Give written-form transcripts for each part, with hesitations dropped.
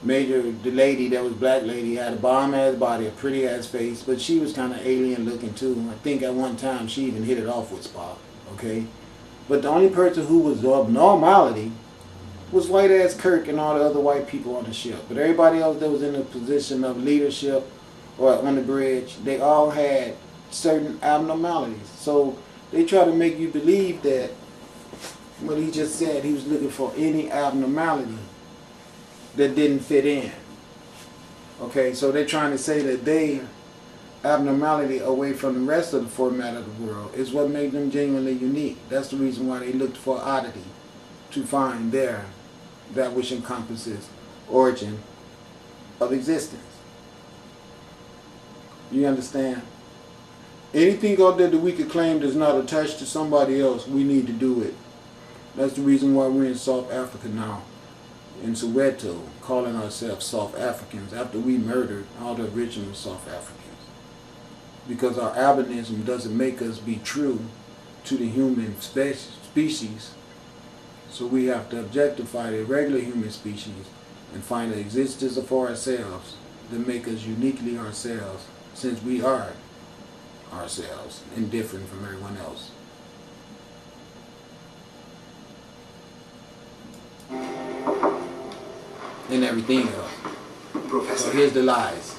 the lady that was black lady, had a bomb ass body, a pretty ass face, but she was kind of alien looking too. I think at one time she even hit it off with Spock. Okay, but the only person who was of normality was white ass Kirk and all the other white people on the ship. But everybody else that was in a position of leadership or on the bridge, they all had certain abnormalities. So they try to make you believe that what he just said, he was looking for any abnormality that didn't fit in. Okay, so they're trying to say that they abnormality away from the rest of the format of the world is what made them genuinely unique. That's the reason why they looked for oddity to find there that which encompasses origin of existence. You understand? Anything out there that we could claim does not attach to somebody else, we need to do it. That's the reason why we're in South Africa now, in Soweto, calling ourselves South Africans after we murdered all the original South Africans. Because our albinism doesn't make us be true to the human species, so we have to objectify the regular human species and find an existence of ourselves that make us uniquely ourselves, since we are ourselves and different from everyone else. And everything else. Professor, so here's the lies.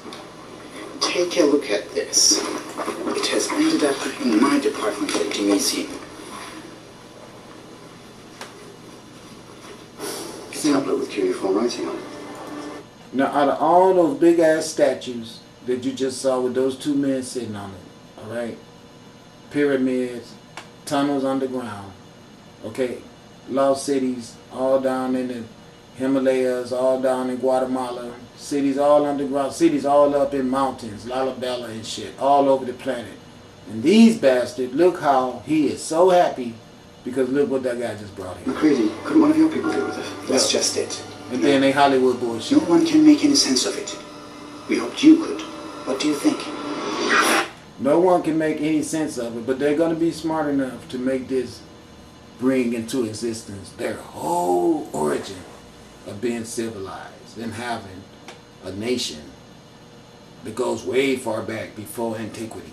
Take a look at this. It has ended up in my department at the museum. A tablet with cuneiform writing on it. Now, out of all those big ass statues that you just saw with those two men sitting on it, all right, pyramids, tunnels underground, okay, lost cities all down in the Himalayas, all down in Guatemala, cities all underground, cities all up in mountains, Lalibela and shit, all over the planet. And these bastards, look how he is so happy because look what that guy just brought here. McCready, couldn't one of your people do with it? That's just it. And then they Hollywood No bullshit. one can make any sense of it. We hoped you could. What do you think? No one can make any sense of it, but they're going to be smart enough to make this bring into existence their whole origin of being civilized and having a nation that goes way far back before antiquity.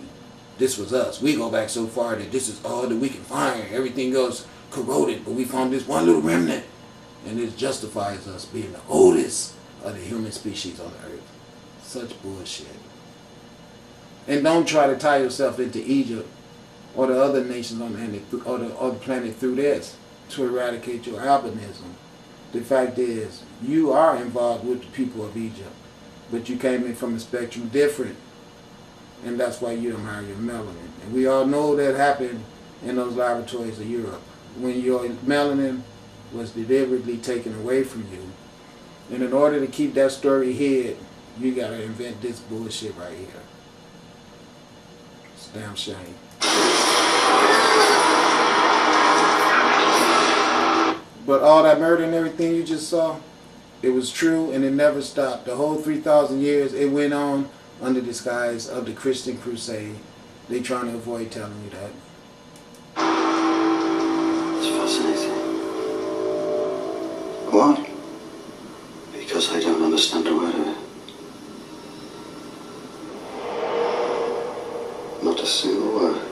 This was us. We go back so far that this is all that we can find. Everything else corroded, but we found this one little remnant. And it justifies us being the oldest of the human species on the earth. Such bullshit. And don't try to tie yourself into Egypt or the other nations on the planet through this to eradicate your albinism. The fact is, you are involved with the people of Egypt, but you came in from a spectrum different, and that's why you don't have your melanin. And we all know that happened in those laboratories of Europe, when your melanin was deliberately taken away from you. And in order to keep that story hid, you gotta invent this bullshit right here. It's a damn shame. But all that murder and everything you just saw, it was true and it never stopped. The whole 3,000 years it went on under the disguise of the Christian crusade. They trying to avoid telling you that. It's fascinating. Why? Because I don't understand a word of it. Not a single word.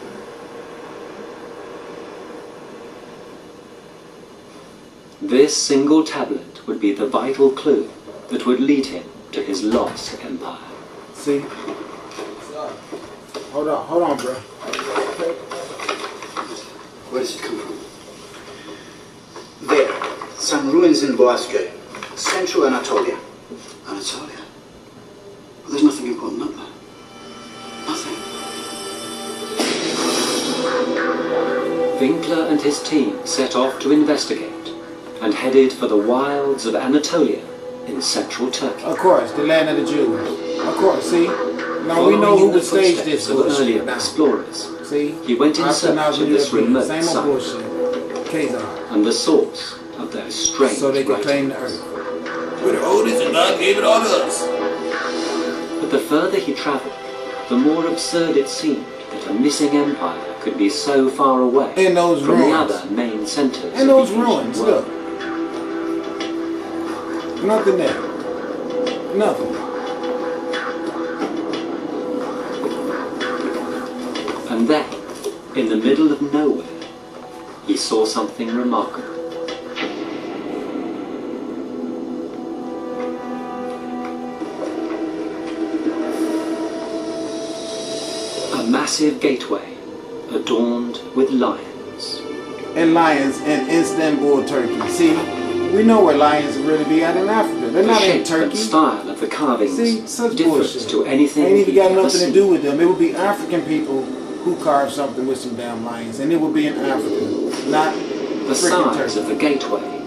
This single tablet would be the vital clue that would lead him to his lost empire. See? Hold on, bro. Where does it come from? There. Some ruins in Boğazköy, central Anatolia. Anatolia? Well, there's nothing important up there. Nothing. Winkler and his team set off to investigate and headed for the wilds of Anatolia in central Turkey. Of course, the land of the Jews. Of course, see? Now Following we know who in the would stage this footsteps of bullshit earlier now. explorers, See? he went in After search of this remote Same old site bullshit. Khazar. and the source of those strange So they could writings. claim the earth. We're the oldest and God gave it all to us. But the further he travelled, the more absurd it seemed that a missing empire could be so far away In those from the ruins. other main centres In of those the ancient ruins, world. look. Nothing there. Nothing. And then, in the middle of nowhere, he saw something remarkable. A massive gateway adorned with lions. And lions in Istanbul, Turkey. See, we know where lions really be at in Africa. They're The not in shape and Turkey. style of the carvings See, such different bullshit. to anything Ain't even he'd got ever nothing to seen. do with them. It would be African people who carved something with some damn lions, and it would be in Africa, not The freaking size Turkey. of the gateway